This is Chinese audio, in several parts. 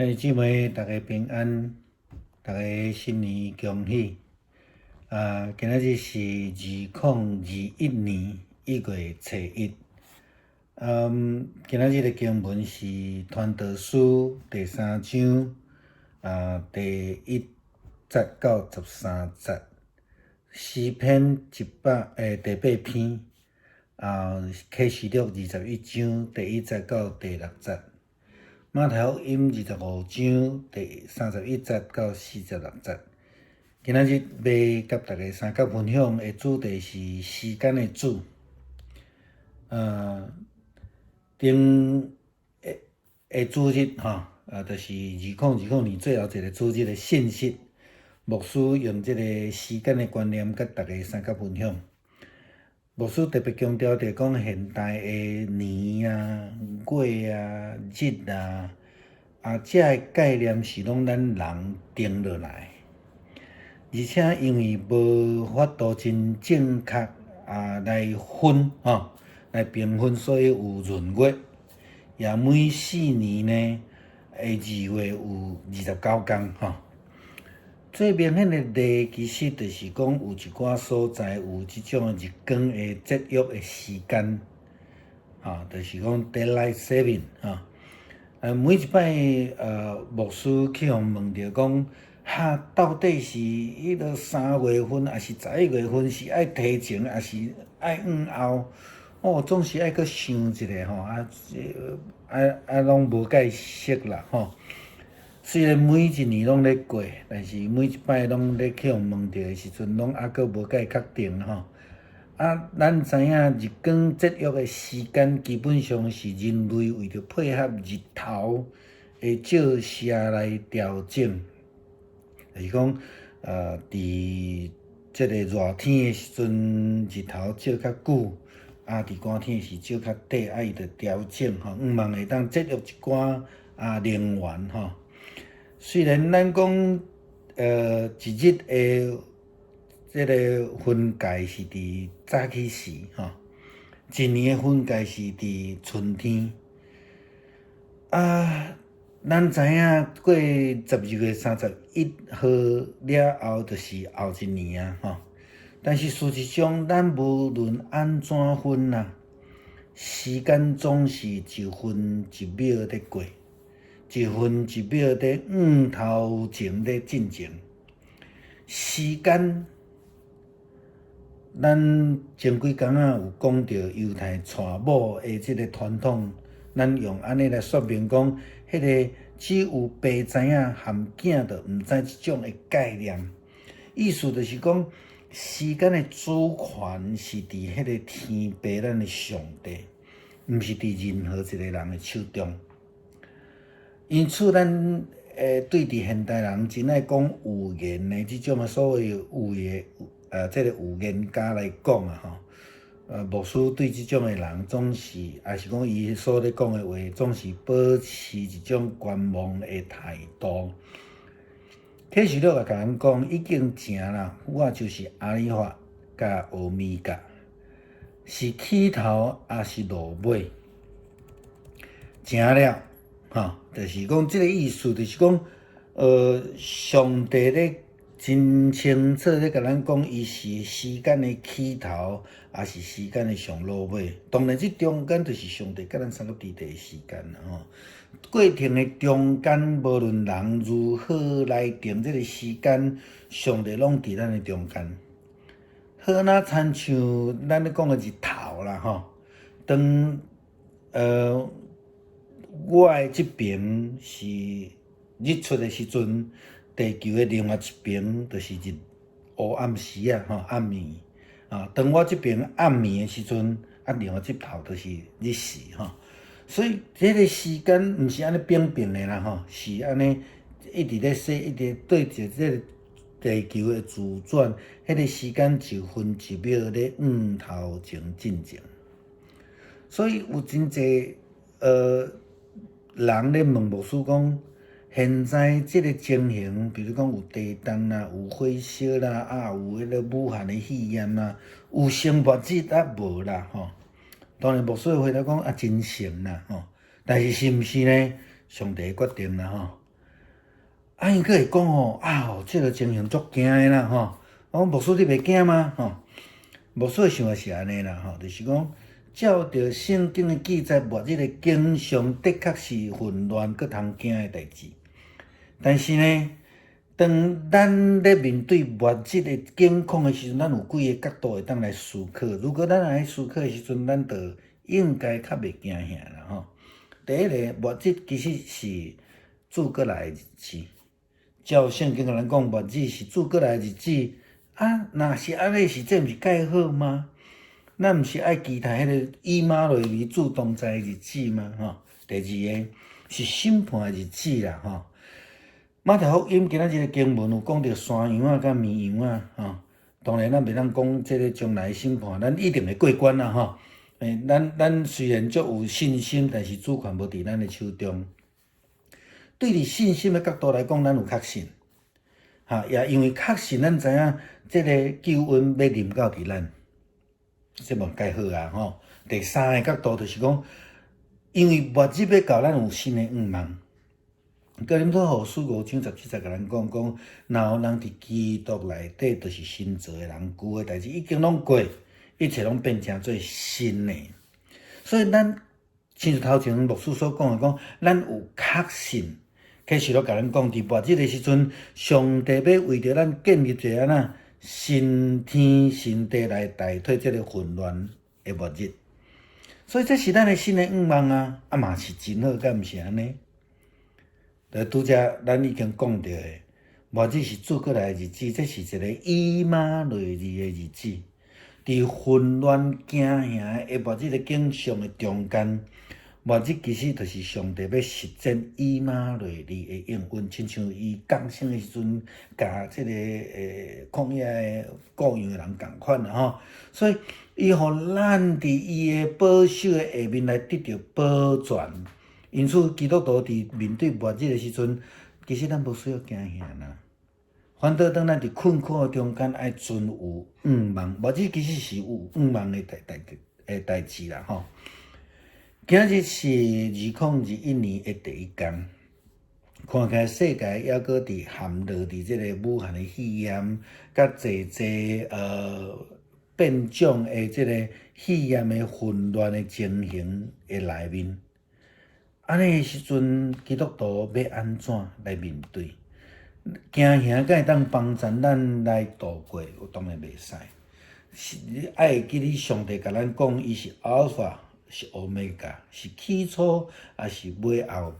兄弟姊妹，大家平安，大家新年恭喜！今仔日是2021年1月初1。今仔日的经文是《传道书》第3章，第1节到13节，诗篇第8篇，启示录21章第1节到第6节。马太福音25章第31节到46节。今仔日要甲大家三角分享的主题是时间的主。顶的主日就是2020年最后一个主日的信息。牧师用这个时间的观念甲大家三角分享。牧师特别强调着讲现代的年啊、月啊、日啊，这个概念是拢咱人定落来，而且因为无法度真正确来分来评分，所以有闰月，也每4年呢2月有29天最明显的例，其实就是讲有一寡所在有即种日光的节约的时间，就是讲 daylight saving 每一摆牧师去互问着讲，到底是迄个3月份，还是11月份，是爱提前，还是爱后？总是爱搁想一下拢无解释啦虽然每一年拢咧过，但是每一摆拢咧去互问着的时阵，拢搁无解确定咱知影日光节约的时间，基本上是人类为着配合日头的照射来调整，就是讲伫即个热天的时阵，日头照较久，伫寒天是照较短，伊着调整希望会当节约一寡能源虽然咱讲一日的这个分界是伫早起时一年的分界是伫春天咱知影过12月31号了后，就是后一年但是事实上，咱无论安怎分时间总是一分一秒在过。一分一秒在头前在进前，时间，咱前几工有讲到犹太娶某的这个传统，咱用安尼来说明讲，迄个只有爸知影，含囝就毋知即种的概念。意思就是讲，时间的主权是伫迄个天父咱的上帝，毋是伫任何一个人的手中。因此，咱对伫现代人真爱讲预言的即种所谓预言这个预言家来讲牧师对即种的人总是，也是讲伊所咧讲的话，总是保持一种观望的态度。启示录也甲咱讲，已经成啦，我就是阿里法甲欧米伽，是起头也是落尾，成了。就是讲即个意思，就是讲，上帝咧真清楚咧甲咱讲，伊是时间的起头，也是时间的上落尾。当然，即中间就是上帝甲咱三个伫地的时间过程的中间，无论人如何来定即个时间，上帝拢伫咱的中间。好那亲像咱咧讲的日头啦当我的即边是日出的时阵，地球的另外一边就是黑暗时暗暝当我即边暗暝的时阵，另外一头就是日时所以这个时间毋是安尼平平的啦是安尼一直咧说，一直对着这个地球的自转，迄个时间一分一秒咧头前进前，所以有真济人咧问牧师讲，现在即个情形，比如讲有地震啦，有火烧啦，有迄个武汉的肺炎啦，有成末日无啦当然，牧师回答讲真成啦但是是毋是呢？上帝决定啦伊佫会讲吼，即个情形足惊诶啦吼。我牧师你袂惊吗？吼，牧师诶想法是安尼啦吼，就是讲照着圣经诶记载，末日诶经常的确是混乱佮通惊诶代志。但是呢，当咱咧面对末日诶境况诶时阵，咱有几个角度会当来思考。如果咱来思考诶时阵，咱就应该较袂惊吓啦吼。第一个，末日其实是主过来诶日子。照圣经甲咱讲，末日是主过来诶日子。若是安尼，是这毋是介好吗？咱毋是爱期待迄个以马内利主同在诶日子吗？吼。第二个是审判诶日子啦吼。马太福音今仔日诶经文有讲到山羊甲绵羊吼。当然咱袂当讲即个将来审判，咱一定会过关啦吼。咱虽然足有信心，但是主权无伫咱诶手中。对伫信心诶角度来讲，咱有确信，也因为确信，咱知影即个救恩要临到伫咱，这无介好啊吼。第三个角度就是讲，因为末日要到，咱有新诶愿望。哥林多后书5章17节甲咱讲，若有人伫基督内底，就是新造诶人，旧诶代志已经拢过，一切拢变成做新诶。所以咱亲像头前牧师所讲诶，讲咱有确信。启示录甲咱讲，伫末日诶时阵，上帝要为着咱建立一个新天新地来代替即个混乱诶末日。所以这是咱诶新诶愿望啊，嘛是真好，敢毋是安尼？拄则咱已经讲到诶，末日是主过来诶日子，这是一个以马内利诶日子。伫混乱惊吓诶末日诶景象诶中间，末日其实就是上帝要实践以马内利诶应允，亲像伊降生诶时阵，甲即个旷野诶雇养诶人共款啦吼。所以伊互咱伫伊诶保守诶下面来得到保全。因此，基督徒伫面对末日诶时阵，其实咱无需要惊吓啦。反倒当咱伫困苦中间，爱存有愿望。末日其实是有愿望诶代志啦吼。今日是2021年诶第一天，看起来世界还阁伫陷落伫即个武汉诶肺炎，甲济变种诶即个肺炎诶混乱诶情形诶内面。安尼诶时阵，基督徒要安怎来面对？惊吓敢会当帮助咱来度过？当然袂使。是爱会记哩，上帝甲咱讲，伊是 Alpha， 是 Omega， 是起初也是尾后。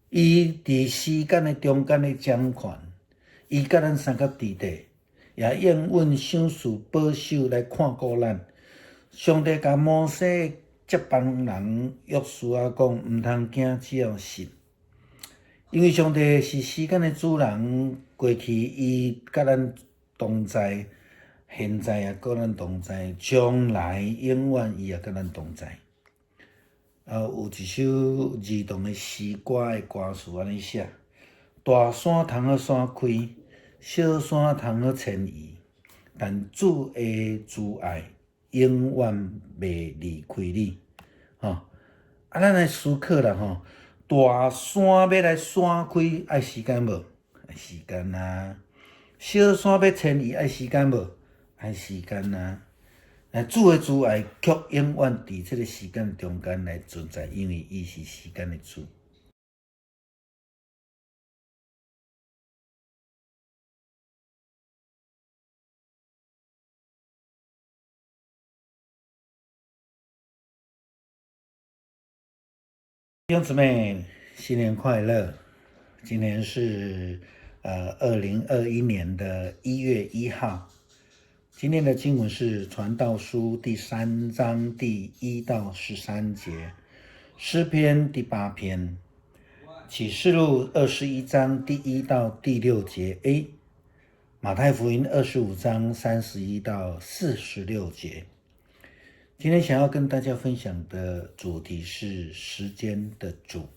伊伫时间诶中间诶掌权，伊甲咱三角地底，也应允赏赐保守来看顾咱。上帝甲摩西接班人约书亚讲，毋通惊，只要信。因为上帝是时间的主人，过去伊甲咱同在，现在也甲咱同在，将来永远伊也甲咱同在。有一首儿童的诗歌的歌词安尼写：大山通好山开，小山通好迁移，但主的慈爱永远袂离开你。咱来思考啦吼。大山要来山开，爱时间无？爱时间啊！小山要迁移，爱时间无？爱时间啊！主的慈爱却永远伫这个时间中间来存在，因为伊是时间的主。弟兄姊妹，新年快乐！今天是2021年的1月1号。今天的经文是《传道书》第3章第1到13节，诗篇第8篇，启示录21章第1到第6节 A， 马太福音25章31到46节。今天想要跟大家分享的主题是时间的主。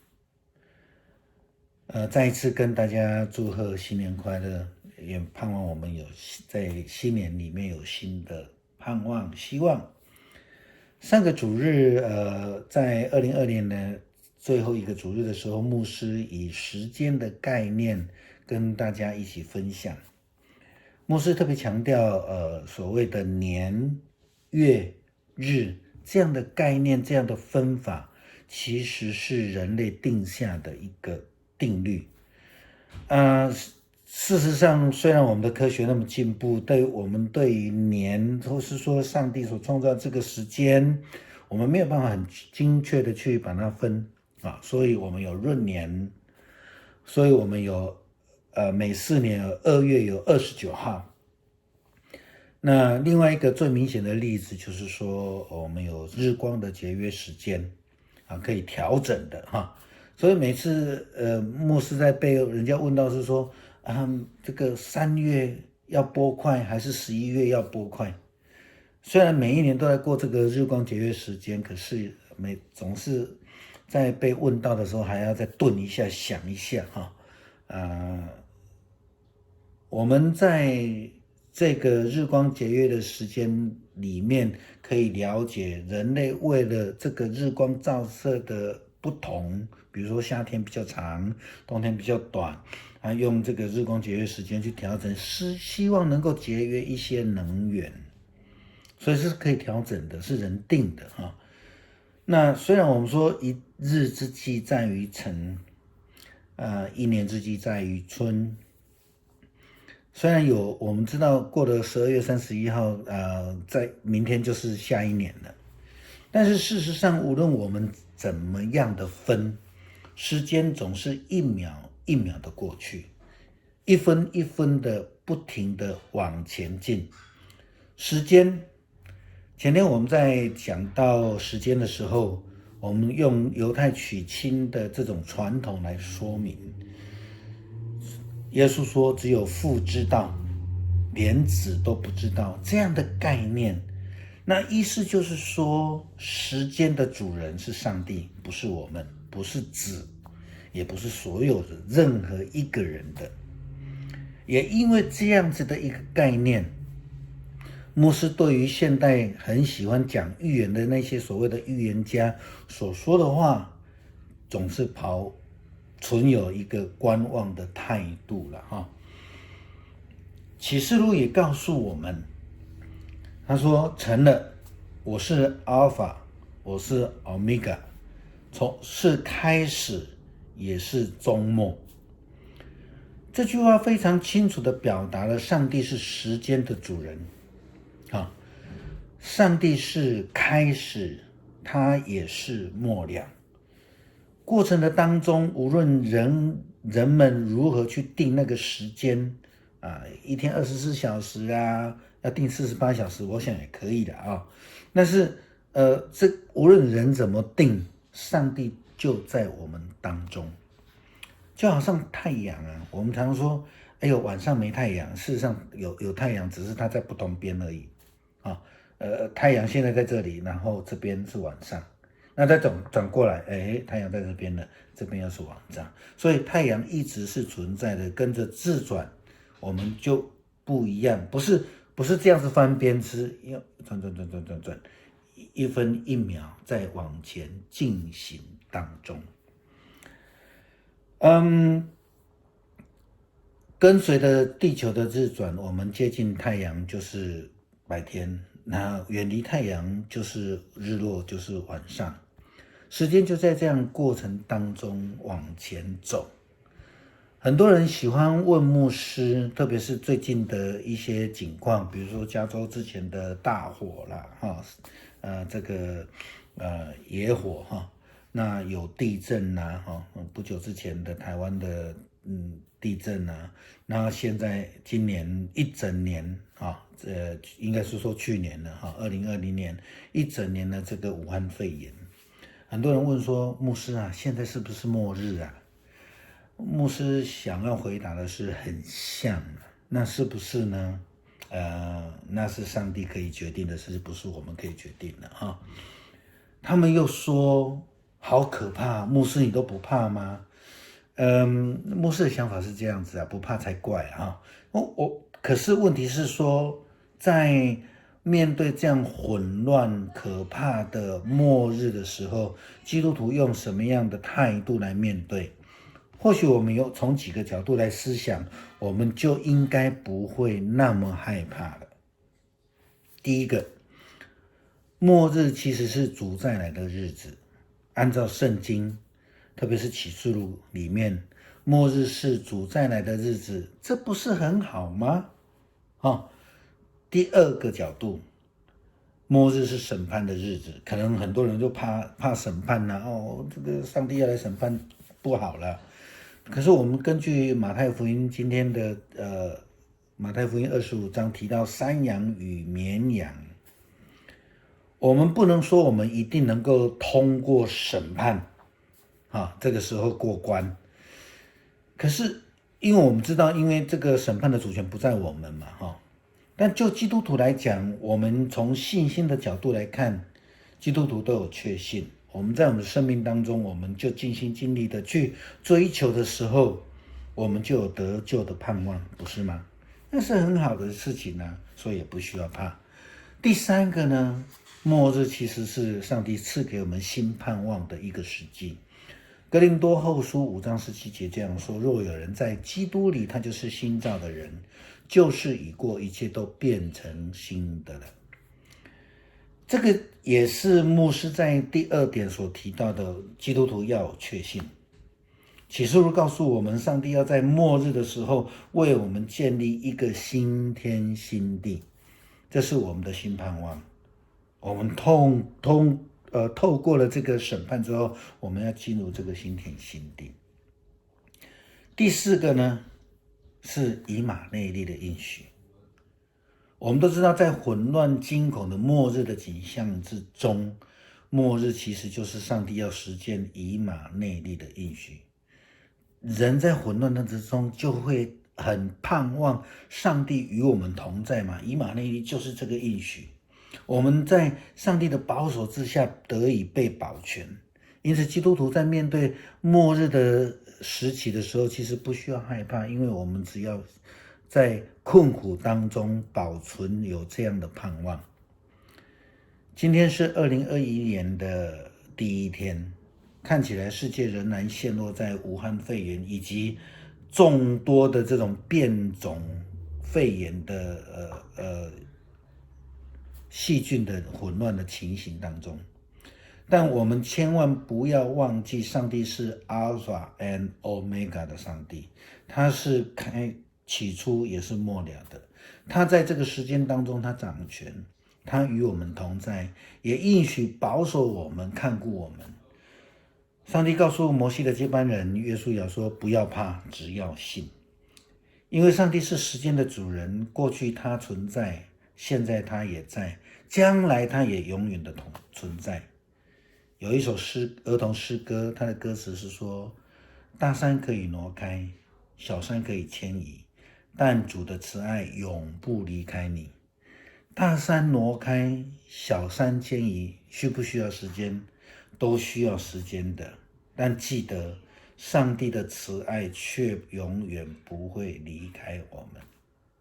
再一次跟大家祝贺新年快乐，也盼望我们有在新年里面有新的盼望、希望。上个主日，在2020年的最后一个主日的时候，牧师以时间的概念跟大家一起分享。牧师特别强调，所谓的年、月、日这样的概念，这样的分法，其实是人类定下的一个定律。事实上，虽然我们的科学那么进步，我们对于年，或是说上帝所创造这个时间，我们没有办法很精确的去把它分啊，所以我们有闰年，所以我们有每4年有2月有29号。那另外一个最明显的例子就是说，我们有日光的节约时间啊，可以调整的哈。所以每次牧师在被人家问到是说这个3月要拨快还是11月要拨快？虽然每一年都在过这个日光节约时间，可是总是在被问到的时候还要再顿一下想一下哈。我们在这个日光节约的时间里面，可以了解人类为了这个日光照射的不同，比如说夏天比较长，冬天比较短，用这个日光节约时间去调整，是希望能够节约一些能源，所以是可以调整的，是人定的哈。那虽然我们说一日之计在于晨，一年之计在于春。虽然我们知道过了12月31号，在明天就是下一年了，但是事实上，无论我们怎么样的分，时间总是一秒一秒的过去，一分一分的不停的往前进。时间，前天我们在讲到时间的时候，我们用犹太娶亲的这种传统来说明。耶稣说只有父知道，连子都不知道，这样的概念，那意思就是说，时间的主人是上帝，不是我们，不是子，也不是所有的任何一个人的。也因为这样子的一个概念，牧师对于现代很喜欢讲预言的那些所谓的预言家所说的话，总是存有一个观望的态度了哈。启示录也告诉我们，他说成了，我是阿尔法，我是欧米伽，是开始也是终末。这句话非常清楚地表达了上帝是时间的主人啊，上帝是开始，他也是末了。过程的当中，无论人们如何去定那个时间一天24小时要定48小时，我想也可以的啊。但是无论人怎么定，上帝就在我们当中。就好像太阳我们常说，哎呦，晚上没太阳，事实上有太阳，只是它在不同边而已太阳现在在这里，然后这边是晚上。那再转过来，太阳在这边了，这边又是晚上，所以太阳一直是存在的，跟着自转，我们就不一样，不是这样子翻边，是转，一分一秒在往前进行当中。跟随着地球的自转，我们接近太阳就是白天，那远离太阳就是日落，就是晚上。时间就在这样过程当中往前走。很多人喜欢问牧师，特别是最近的一些景况，比如说加州之前的大火啦，这个野火那有地震不久之前的台湾的地震那现在今年一整年应该是说去年了2020年一整年的这个武汉肺炎。很多人问说，牧师现在是不是末日牧师想要回答的是很像那是不是呢？那是上帝可以决定的事，不是我们可以决定的他们又说好可怕，牧师你都不怕吗？牧师的想法是这样子不怕才怪可是问题是说，在面对这样混乱可怕的末日的时候，基督徒用什么样的态度来面对？或许我们有从几个角度来思想，我们就应该不会那么害怕了。第一个，末日其实是主再来的日子，按照圣经，特别是启示录里面，末日是主再来的日子，这不是很好吗？第二个角度，末日是审判的日子，可能很多人就怕审判啊，这个上帝要来审判不好了。可是我们根据马太福音今天的马太福音25章提到山羊与绵羊，我们不能说我们一定能够通过审判这个时候过关。可是因为我们知道，因为这个审判的主权不在我们嘛但就基督徒来讲，我们从信心的角度来看，基督徒都有确信。我们在我们的生命当中，我们就尽心尽力的去追求的时候，我们就有得救的盼望，不是吗？那是很好的事情啊，所以也不需要怕。第三个呢，末日其实是上帝赐给我们新盼望的一个时机。哥林多后书5章17节这样说：若有人在基督里，他就是新造的人，旧事已过，一切都变成新的了。这个也是牧师在第2点所提到的，基督徒要有确信。启示录告诉我们，上帝要在末日的时候为我们建立一个新天新地，这是我们的新盼望。我们透过了这个审判之后，我们要进入这个新天新地。第4个呢，是以马内利的应许。我们都知道，在混乱惊恐的末日的景象之中，末日其实就是上帝要实践以马内利的应许。人在混乱之中就会很盼望上帝与我们同在嘛，以马内利就是这个应许。我们在上帝的保守之下得以被保全，因此基督徒在面对末日的时期的时候，其实不需要害怕，因为我们只要在困苦当中保存有这样的盼望。今天是2021年的第一天，看起来世界仍然陷落在武汉肺炎以及众多的这种变种肺炎的细菌的混乱的情形当中，但我们千万不要忘记，上帝是 Alpha and Omega 的上帝，他是起初也是末了的，他在这个时间当中他掌权，他与我们同在，也应许保守我们，看顾我们。上帝告诉摩西的接班人约书亚说，不要怕，只要信。因为上帝是时间的主人，过去他存在，现在他也在，将来他也永远的存在。有一首儿童诗歌，它的歌词是说，大山可以挪开，小山可以迁移，但主的慈爱永不离开你。大山挪开，小山迁移，需不需要时间？都需要时间的，但记得上帝的慈爱却永远不会离开我们。